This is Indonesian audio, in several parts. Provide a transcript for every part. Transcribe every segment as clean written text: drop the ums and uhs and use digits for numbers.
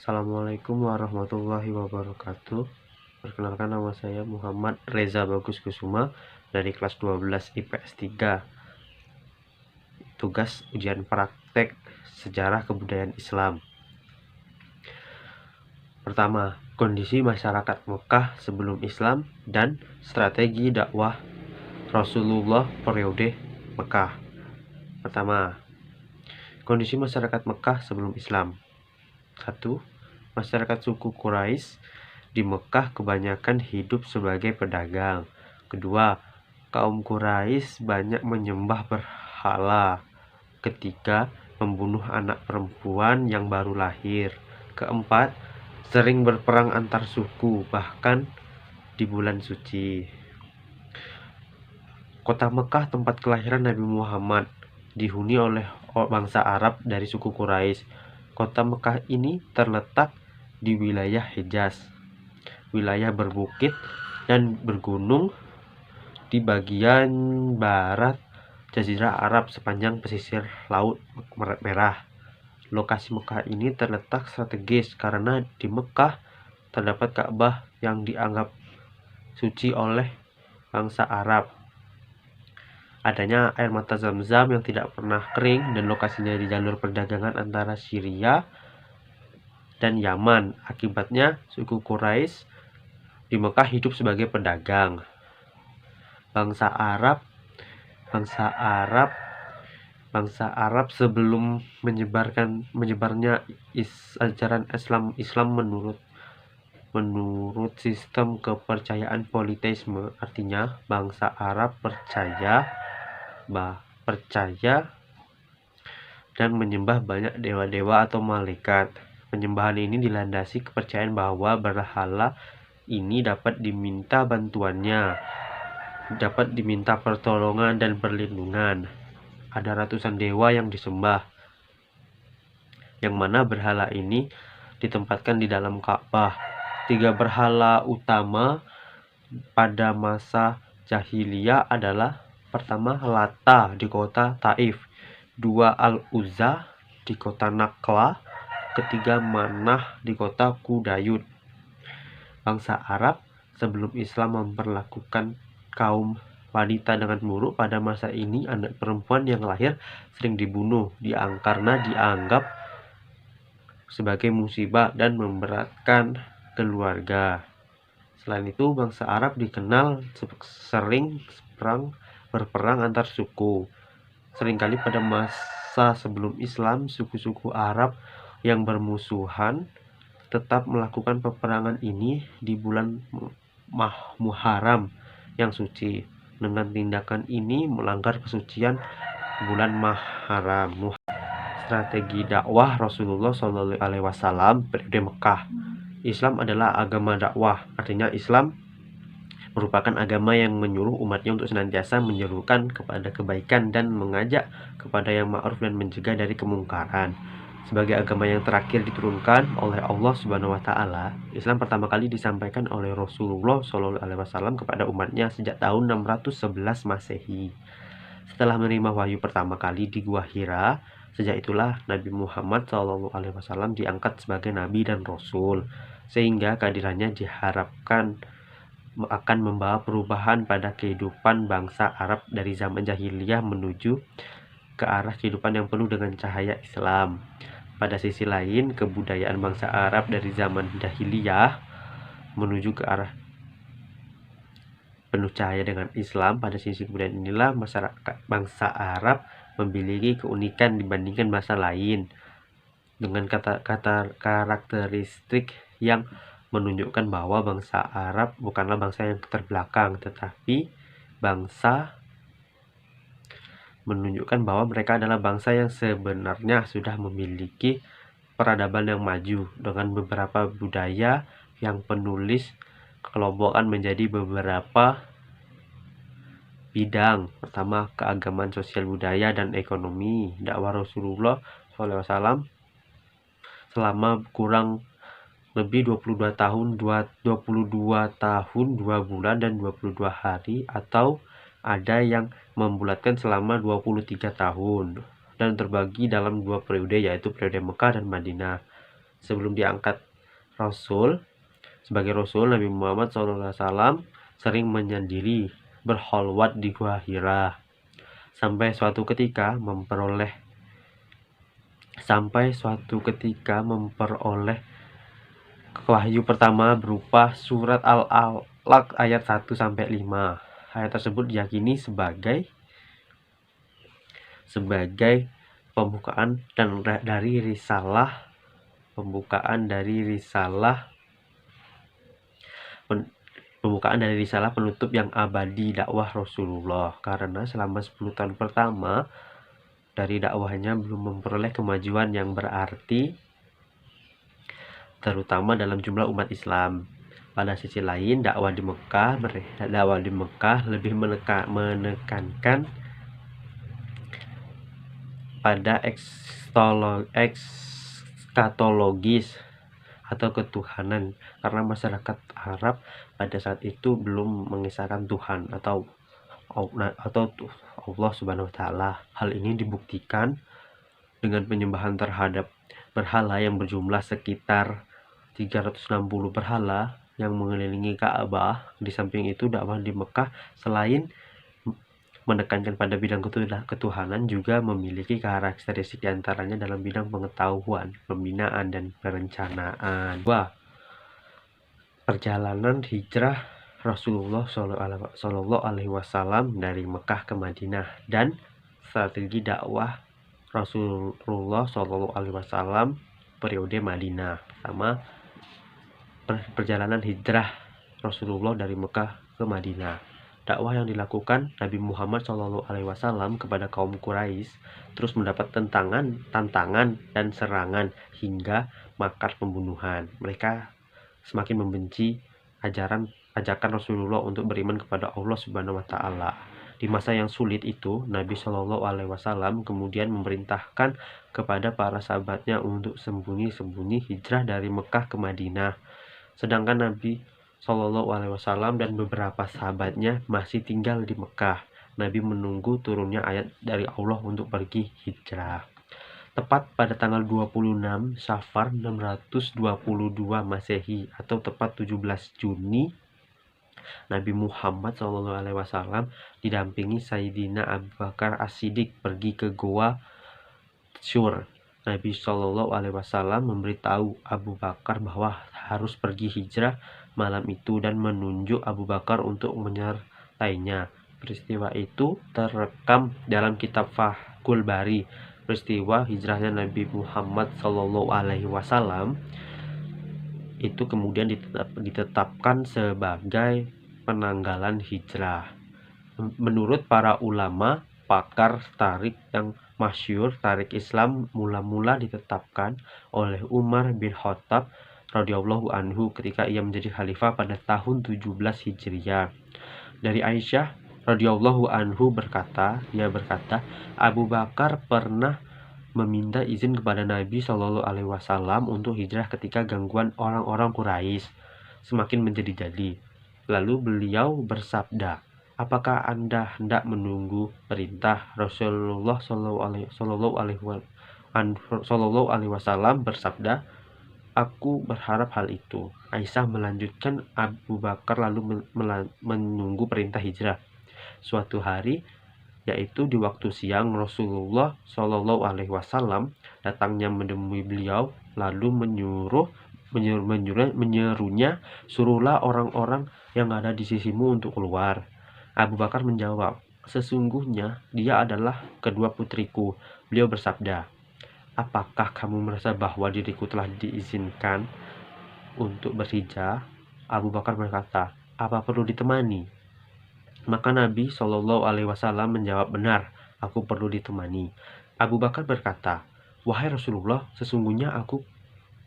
Assalamualaikum warahmatullahi wabarakatuh. Perkenalkan, nama saya Muhammad Reza Bagus Kusuma dari kelas 12 IPS 3. Tugas ujian praktek sejarah kebudayaan Islam. Pertama, kondisi masyarakat Mekah sebelum Islam dan strategi dakwah Rasulullah periode Mekah. Pertama, kondisi masyarakat Mekah sebelum Islam. 1. Masyarakat suku Quraisy di Mekah kebanyakan hidup sebagai pedagang. Kedua, kaum Quraisy banyak menyembah berhala. Ketiga, membunuh anak perempuan yang baru lahir. Keempat, sering berperang antar suku, bahkan di bulan suci. Kota Mekah, tempat kelahiran Nabi Muhammad, dihuni oleh bangsa Arab dari suku Quraisy. Kota Mekah ini terletak di wilayah Hijaz, wilayah berbukit dan bergunung di bagian barat Jazirah Arab sepanjang pesisir Laut Merah. Lokasi Mekah ini terletak strategis karena di Mekah terdapat Ka'bah yang dianggap suci oleh bangsa Arab. Adanya air mata Zam-Zam yang tidak pernah kering dan lokasinya di jalur perdagangan antara Syria dan Yaman. Akibatnya suku Quraisy di Mekah hidup sebagai pedagang. Bangsa Arab sebelum menyebarnya ajaran Islam menurut sistem kepercayaan politeisme. Artinya bangsa Arab percaya dan menyembah banyak dewa-dewa atau malaikat. Penyembahan ini dilandasi kepercayaan bahwa berhala ini dapat diminta bantuannya, dapat diminta pertolongan dan perlindungan. Ada ratusan dewa yang disembah, yang mana berhala ini ditempatkan di dalam Ka'bah. 3 berhala utama pada masa jahiliyah adalah: pertama, Lata di kota Taif, 2, Al-Uzza di kota Nakla, ketiga, Manah di kota Qudayud. Bangsa Arab sebelum Islam memperlakukan kaum wanita dengan buruk. Pada masa ini anak perempuan yang lahir sering dibunuh karena dianggap sebagai musibah dan memberatkan keluarga. Selain itu, bangsa Arab dikenal sering berperang antar suku. Seringkali pada masa sebelum Islam, suku-suku Arab yang bermusuhan tetap melakukan peperangan ini di bulan Muharram yang suci. Dengan tindakan ini melanggar kesucian bulan Muharram. Strategi dakwah Rasulullah SAW periode Mekah. Islam adalah agama dakwah, artinya Islam merupakan agama yang menyuruh umatnya untuk senantiasa menyerukan kepada kebaikan dan mengajak kepada yang ma'ruf dan mencegah dari kemungkaran. Sebagai agama yang terakhir diturunkan oleh Allah Subhanahu wa Ta'ala, Islam pertama kali disampaikan oleh Rasulullah SAW kepada umatnya sejak tahun 611 Masehi. Setelah menerima wahyu pertama kali di Gua Hira, sejak itulah Nabi Muhammad SAW diangkat sebagai Nabi dan Rasul, sehingga kehadirannya diharapkan akan membawa perubahan pada kehidupan bangsa Arab dari zaman jahiliyah menuju ke arah kehidupan yang penuh dengan cahaya Islam. Pada sisi lain, kebudayaan bangsa Arab dari zaman jahiliyah menuju ke arah penuh cahaya dengan Islam. Pada sisi kebudayaan inilah masyarakat bangsa Arab memiliki keunikan dibandingkan bangsa lain, dengan karakteristik yang menunjukkan bahwa bangsa Arab bukanlah bangsa yang terbelakang, tetapi menunjukkan bahwa mereka adalah bangsa yang sebenarnya sudah memiliki peradaban yang maju, dengan beberapa budaya yang penulis kelompokkan menjadi beberapa bidang. Pertama, keagamaan, sosial, budaya, dan ekonomi. Dakwah Rasulullah SAW selama kurang lebih 22 tahun 2 bulan dan 22 hari, atau ada yang membulatkan selama 23 tahun, dan terbagi dalam 2 periode, yaitu periode Mekah dan Madinah. Sebelum diangkat sebagai Rasul, Nabi Muhammad SAW sering menyendiri berkhalwat di Gua Hira sampai suatu ketika memperoleh wahyu pertama berupa surat Al-Alaq ayat 1-5. Ayat tersebut diyakini sebagai pembukaan dari risalah penutup yang abadi dakwah Rasulullah, karena selama 10 tahun pertama dari dakwahnya belum memperoleh kemajuan yang berarti, terutama dalam jumlah umat Islam. Pada sisi lain, dakwah di Mekah lebih menekankan pada ekskatologis atau ketuhanan, karena masyarakat Arab pada saat itu belum mengisahkan Tuhan atau Allah Subhanahu wa Ta'ala. Hal ini dibuktikan dengan penyembahan terhadap berhala yang berjumlah sekitar 360 berhala yang mengelilingi Ka'bah. Di samping itu, dakwah di Mekah selain menekankan pada bidang ketuhanan juga memiliki karakteristik diantaranya dalam bidang pengetahuan, pembinaan, dan perencanaan. Perjalanan hijrah Rasulullah SAW dari Mekah ke Madinah dan strategi dakwah Rasulullah SAW periode Madinah. Pertama, perjalanan hijrah Rasulullah dari Mekah ke Madinah. Dakwah yang dilakukan Nabi Muhammad SAW kepada kaum Quraisy terus mendapat tantangan dan serangan hingga makar pembunuhan. Mereka semakin membenci ajakan Rasulullah untuk beriman kepada Allah Subhanahu wa Ta'ala. Di masa yang sulit itu, Nabi SAW kemudian memerintahkan kepada para sahabatnya untuk sembunyi-sembunyi hijrah dari Mekah ke Madinah. Sedangkan Nabi SAW dan beberapa sahabatnya masih tinggal di Mekah. Nabi menunggu turunnya ayat dari Allah untuk pergi hijrah. Tepat pada tanggal 26 Safar 622 Masehi atau tepat 17 Juni, Nabi Muhammad SAW didampingi Sayyidina Abu Bakar As-Siddiq pergi ke Goa Syur. Nabi SAW memberitahu Abu Bakar bahwa harus pergi hijrah malam itu dan menunjuk Abu Bakar untuk menyertainya. Peristiwa itu terekam dalam kitab Fathul Bari. Peristiwa hijrahnya Nabi Muhammad SAW itu kemudian ditetapkan sebagai penanggalan hijrah. Menurut para ulama pakar tarik yang masyhur, tarik Islam mula-mula ditetapkan oleh Umar bin Khattab radhiyallahu anhu ketika ia menjadi khalifah pada tahun 17 Hijriah. Dari Aisyah radhiyallahu anhu ia berkata, Abu Bakar pernah meminta izin kepada Nabi SAW untuk hijrah ketika gangguan orang-orang Quraisy semakin menjadi-jadi. Lalu beliau bersabda, apakah Anda hendak menunggu perintah? Rasulullah SAW bersabda, aku berharap hal itu. Aisyah melanjutkan, Abu Bakar lalu menunggu perintah hijrah. Suatu hari, yaitu di waktu siang, Rasulullah SAW datangnya menemui beliau, lalu menyerunya, suruhlah orang-orang yang ada di sisimu untuk keluar. Abu Bakar menjawab, sesungguhnya dia adalah kedua putriku. Beliau bersabda, apakah kamu merasa bahwa diriku telah diizinkan untuk berhijrah? Abu Bakar berkata, apa perlu ditemani? Maka Nabi SAW menjawab, benar, aku perlu ditemani. Abu Bakar berkata, wahai Rasulullah, sesungguhnya aku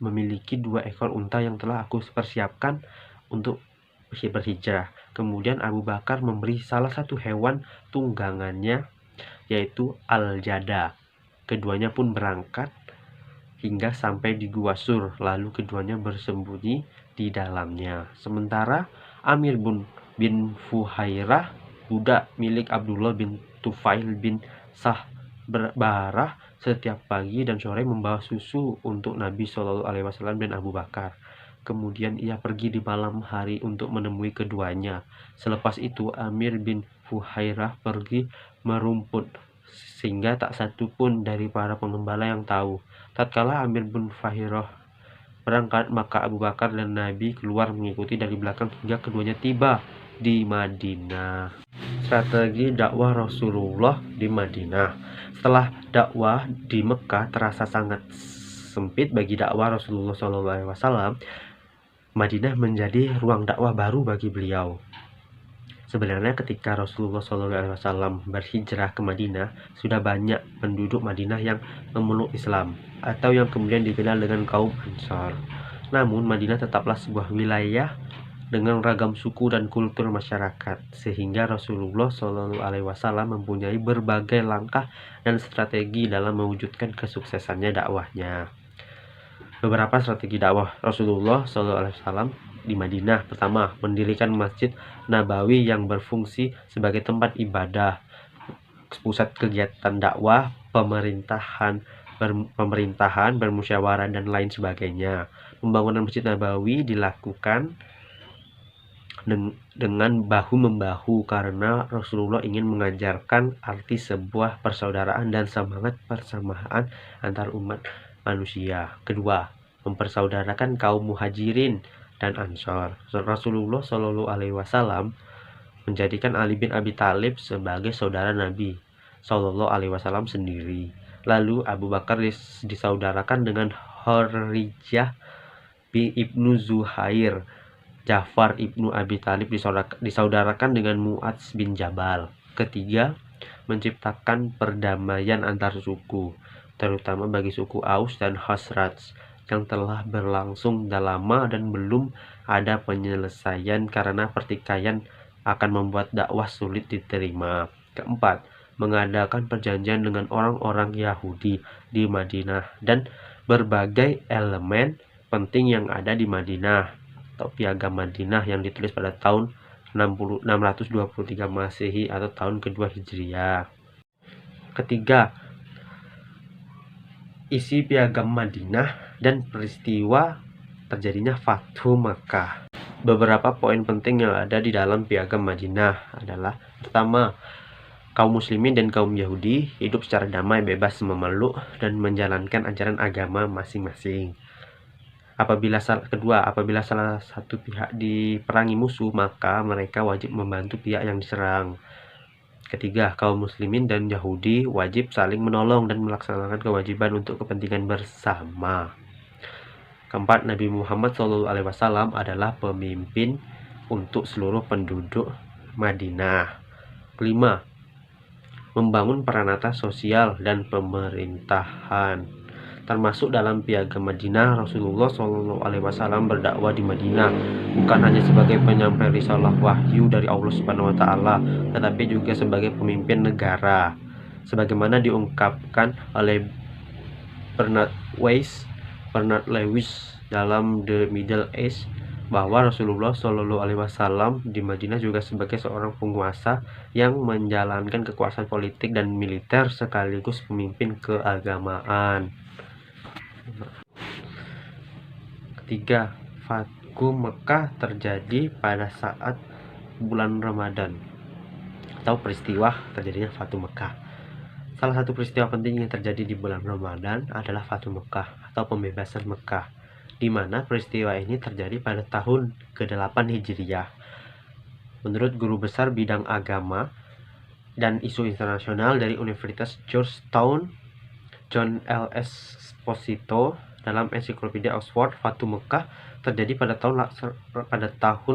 memiliki 2 ekor unta yang telah aku persiapkan untuk berhijrah. Kemudian Abu Bakar memberi salah satu hewan tunggangannya, yaitu Al-Jada. Keduanya pun berangkat hingga sampai di Gua Sur, lalu keduanya bersembunyi di dalamnya. Sementara Amir bin Fuhairah, budak milik Abdullah bin Tufail bin Sahbarah, setiap pagi dan sore membawa susu untuk Nabi Shallallahu Alaihi Wasallam dan Abu Bakar. Kemudian ia pergi di malam hari untuk menemui keduanya. Selepas itu Amir bin Fuhairah pergi merumput, sehingga tak satu pun dari para pengembala yang tahu. Tatkala Amir bin Fuhairah berangkat, maka Abu Bakar dan Nabi keluar mengikuti dari belakang hingga keduanya tiba di Madinah. Strategi dakwah Rasulullah di Madinah. Setelah dakwah di Mekah terasa sangat sempit bagi dakwah Rasulullah SAW, Madinah menjadi ruang dakwah baru bagi beliau. Sebenarnya ketika Rasulullah SAW berhijrah ke Madinah, sudah banyak penduduk Madinah yang memeluk Islam, atau yang kemudian dikenal dengan kaum Ansar. Namun Madinah tetaplah sebuah wilayah dengan ragam suku dan kultur masyarakat, sehingga Rasulullah SAW mempunyai berbagai langkah dan strategi dalam mewujudkan kesuksesannya dakwahnya. Beberapa strategi dakwah Rasulullah SAW di Madinah. Pertama, mendirikan Masjid Nabawi yang berfungsi sebagai tempat ibadah, pusat kegiatan dakwah, pemerintahan, bermusyawarah, dan lain sebagainya. Pembangunan Masjid Nabawi dilakukan dengan bahu-membahu karena Rasulullah ingin mengajarkan arti sebuah persaudaraan dan semangat persamaan antar umat manusia. Kedua, mempersaudarakan kaum muhajirin dan ansor. Rasulullah Shallallahu Alaihi Wasallam menjadikan Ali bin Abi Thalib sebagai saudara Nabi Shallallahu Alaihi Wasallam sendiri. Lalu Abu Bakar disaudarakan dengan Horijah bin Ibnu Zuhair. Ja'far ibnu Abi Thalib disaudarakan dengan Mu'adz bin Jabal. Ketiga, menciptakan perdamaian antar suku, terutama bagi suku Aus dan Khazraj yang telah berlangsung lama dan belum ada penyelesaian karena pertikaian akan membuat dakwah sulit diterima. Keempat, mengadakan perjanjian dengan orang-orang Yahudi di Madinah dan berbagai elemen penting yang ada di Madinah atau Piagam Madinah yang ditulis pada tahun 623 Masehi atau tahun kedua Hijriah. Ketiga, isi Piagam Madinah dan peristiwa terjadinya Fathu Makkah. Beberapa poin penting yang ada di dalam Piagam Madinah adalah: pertama, kaum muslimin dan kaum Yahudi hidup secara damai, bebas memeluk dan menjalankan ajaran agama masing-masing. Apabila salah satu pihak diperangi musuh, maka mereka wajib membantu pihak yang diserang. Ketiga, kaum muslimin dan Yahudi wajib saling menolong dan melaksanakan kewajiban untuk kepentingan bersama. Keempat, Nabi Muhammad SAW adalah pemimpin untuk seluruh penduduk Madinah. Kelima, membangun peranata sosial dan pemerintahan. Termasuk dalam Piagam Madinah, Rasulullah SAW berdakwah di Madinah bukan hanya sebagai penyampai risalah wahyu dari Allah Subhanahu wa Ta'ala, tetapi juga sebagai pemimpin negara, sebagaimana diungkapkan oleh Bernard Lewis dalam The Middle Age, bahwa Rasulullah SAW di Madinah juga sebagai seorang penguasa yang menjalankan kekuasaan politik dan militer sekaligus pemimpin keagamaan. Ketiga, Fathu Mekah terjadi pada saat bulan Ramadan atau peristiwa terjadinya Fathu Mekah. Salah satu peristiwa penting yang terjadi di bulan Ramadan adalah Fathu Mekah atau pembebasan Mekah, di mana peristiwa ini terjadi pada tahun ke-8 Hijriah. Menurut guru besar bidang agama dan isu internasional dari Universitas Georgetown, John L. Esposito, dalam ensiklopedia Oxford, Fathu Mekah terjadi pada tahun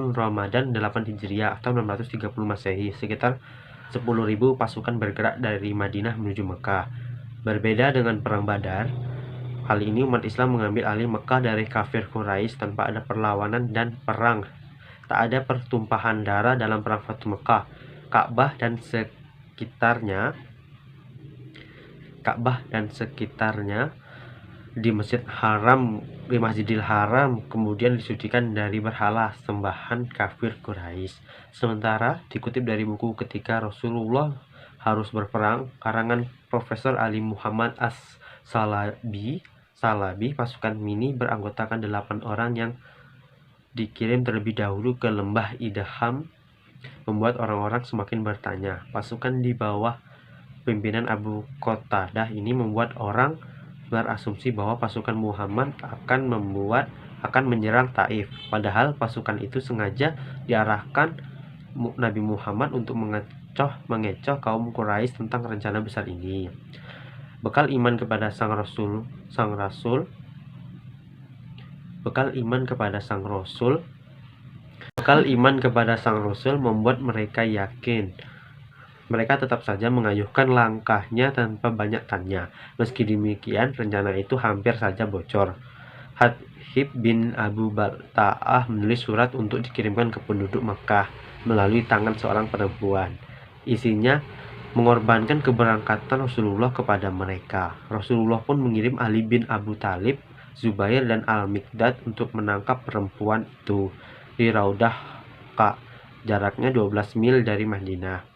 Ramadan 8 Hijriah atau 630 Masehi. Sekitar 10.000 pasukan bergerak dari Madinah menuju Mekah. Berbeda dengan perang Badar, kali ini umat Islam mengambil alih Mekah dari kafir Quraisy tanpa ada perlawanan dan perang. Tak ada pertumpahan darah dalam perang Fathu Mekah. Ka'bah dan sekitarnya di Masjidil Haram kemudian disucikan dari berhala sembahan kafir Quraisy. Sementara dikutip dari buku Ketika Rasulullah harus berperang, karangan Profesor Ali Muhammad As-Salabi, pasukan mini beranggotakan 8 orang yang dikirim terlebih dahulu ke lembah Idham membuat orang-orang semakin bertanya. Pasukan di bawah pimpinan Abu Qatadah ini membuat orang berasumsi bahwa pasukan Muhammad akan menyerang Taif. Padahal pasukan itu sengaja diarahkan Nabi Muhammad untuk mengecoh kaum Quraisy tentang rencana besar ini. Bekal iman kepada sang rasul membuat mereka yakin. Mereka tetap saja mengayuhkan langkahnya tanpa banyak tanya. Meski demikian, rencana itu hampir saja bocor. Hatib bin Abu Balta'ah menulis surat untuk dikirimkan ke penduduk Mekah melalui tangan seorang perempuan. Isinya mengorbankan keberangkatan Rasulullah kepada mereka. Rasulullah pun mengirim Ali bin Abu Thalib, Zubair, dan Al-Miqdad untuk menangkap perempuan itu di Raudah Qa, jaraknya 12 mil dari Madinah.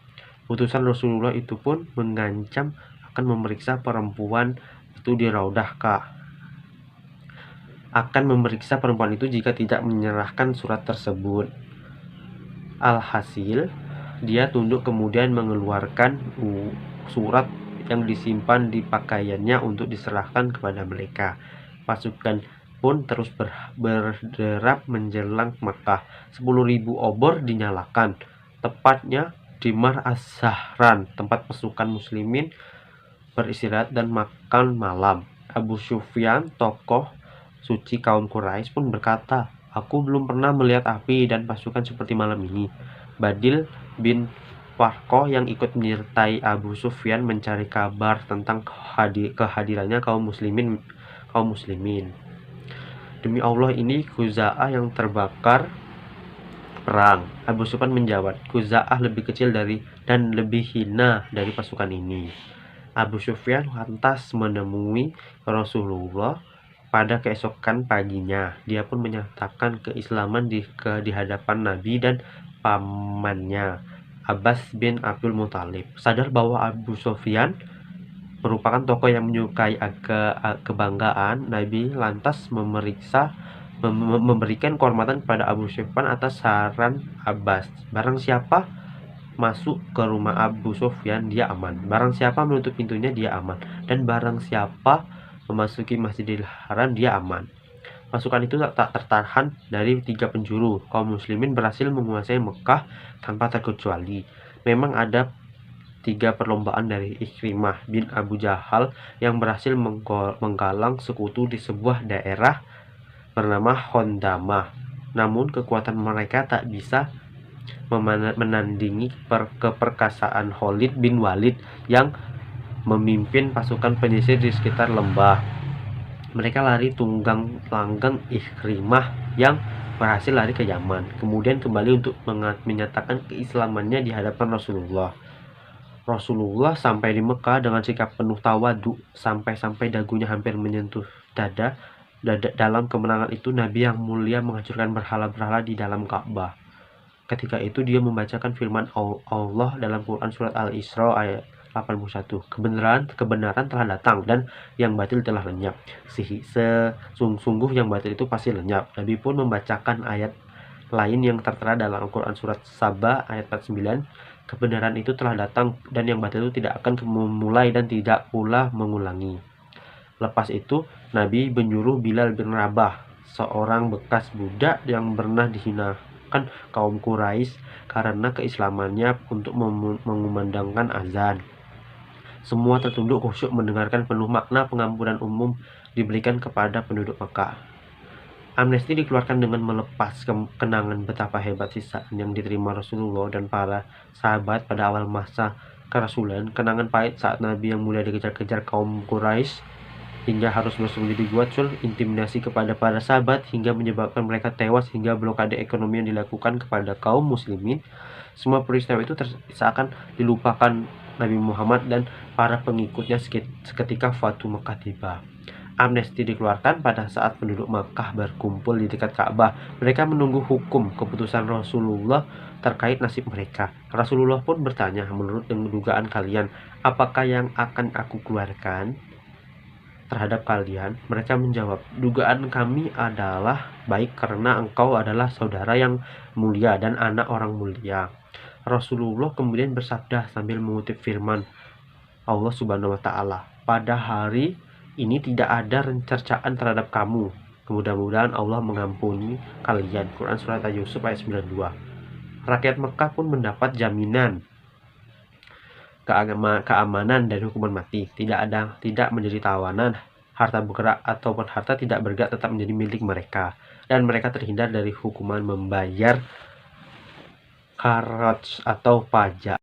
Utusan Rasulullah itu pun mengancam akan memeriksa perempuan itu di Raudah Qa. Jika tidak menyerahkan surat tersebut. Alhasil, dia tunduk kemudian mengeluarkan surat yang disimpan di pakaiannya untuk diserahkan kepada mereka. Pasukan pun terus berderap menjelang Makkah. 10.000 obor dinyalakan, tepatnya di Mar Az-Zahran, tempat pasukan muslimin beristirahat dan makan malam. Abu Sufyan, tokoh suci kaum Quraisy, pun berkata, "Aku belum pernah melihat api dan pasukan seperti malam ini." Badil bin Warqah yang ikut menyertai Abu Sufyan mencari kabar tentang kehadirannya kaum muslimin. "Demi Allah, ini Khuza'ah yang terbakar perang." Abu Sufyan menjawab, "Khuza'ah lebih kecil dan lebih hina dari pasukan ini." Abu Sufyan lantas menemui Rasulullah pada keesokan paginya. Dia pun menyatakan keislaman di hadapan Nabi dan pamannya, Abbas bin Abdul Muthalib. Sadar bahwa Abu Sufyan merupakan tokoh yang menyukai kebanggaan, Nabi lantas memberikan kehormatan kepada Abu Sufyan atas saran Abbas. Barang siapa masuk ke rumah Abu Sufyan, dia aman. Barang siapa menutup pintunya, dia aman. Dan barang siapa memasuki Masjidil Haram, dia aman. Pasukan itu tak tertahan dari 3 penjuru. Kaum muslimin berhasil menguasai Mekah tanpa terkecuali. Memang ada 3 perlombaan dari Ikrimah bin Abu Jahal yang berhasil menggalang sekutu di sebuah daerah bernama Hondamah. Namun kekuatan mereka tak bisa menandingi keperkasaan Khalid bin Walid yang memimpin pasukan penyisir di sekitar lembah. Mereka lari tunggang langgang Ikrimah yang berhasil lari ke Yaman, kemudian kembali untuk menyatakan keislamannya di hadapan Rasulullah. Rasulullah sampai di Mekah dengan sikap penuh tawadu, sampai dagunya hampir menyentuh dada. Dalam kemenangan itu, Nabi yang mulia menghancurkan berhala-berhala di dalam Ka'bah. Ketika itu dia membacakan firman Allah dalam Quran surat Al-Isra ayat 81. Kebenaran telah datang dan yang batil telah lenyap. Sungguh yang batil itu pasti lenyap. Nabi pun membacakan ayat lain yang tertera dalam Al-Quran surat Saba ayat 49. Kebenaran itu telah datang dan yang batil itu tidak akan memulai dan tidak pula mengulangi. Lepas itu Nabi menyuruh Bilal bin Rabah, seorang bekas budak yang pernah dihinakan kaum Quraisy karena keislamannya, untuk mengumandangkan azan. Semua tertunduk khusyuk mendengarkan penuh makna pengampunan umum diberikan kepada penduduk Mekah. Amnesti dikeluarkan dengan melepas kenangan betapa hebat sisaan yang diterima Rasulullah dan para sahabat pada awal masa kerasulan. Kenangan pahit saat Nabi yang mulia dikejar-kejar kaum Quraisy hingga harus bersembunyi di gua, intimidasi kepada para sahabat hingga menyebabkan mereka tewas, hingga blokade ekonomi yang dilakukan kepada kaum muslimin. Semua peristiwa itu seakan dilupakan Nabi Muhammad dan para pengikutnya seketika Fatu Mekah tiba. Amnesti dikeluarkan pada saat penduduk Makkah berkumpul di dekat Ka'bah. Mereka menunggu hukum keputusan Rasulullah terkait nasib mereka. Rasulullah pun bertanya, menurut dugaan kalian, apakah yang akan aku keluarkan terhadap kalian? Mereka menjawab, dugaan kami adalah baik karena engkau adalah saudara yang mulia dan anak orang mulia. Rasulullah kemudian bersabda sambil mengutip firman Allah Subhanahu wa Ta'ala, pada hari ini tidak ada cercaan terhadap kamu. Mudah-mudahan Allah mengampuni kalian. Quran Surat Yusuf ayat 92. Rakyat Mekah pun mendapat jaminan keamanan dari hukuman mati. Tidak menjadi tawanan. Harta bergerak ataupun harta tidak bergerak tetap menjadi milik mereka. Dan mereka terhindar dari hukuman membayar kharaj atau pajak.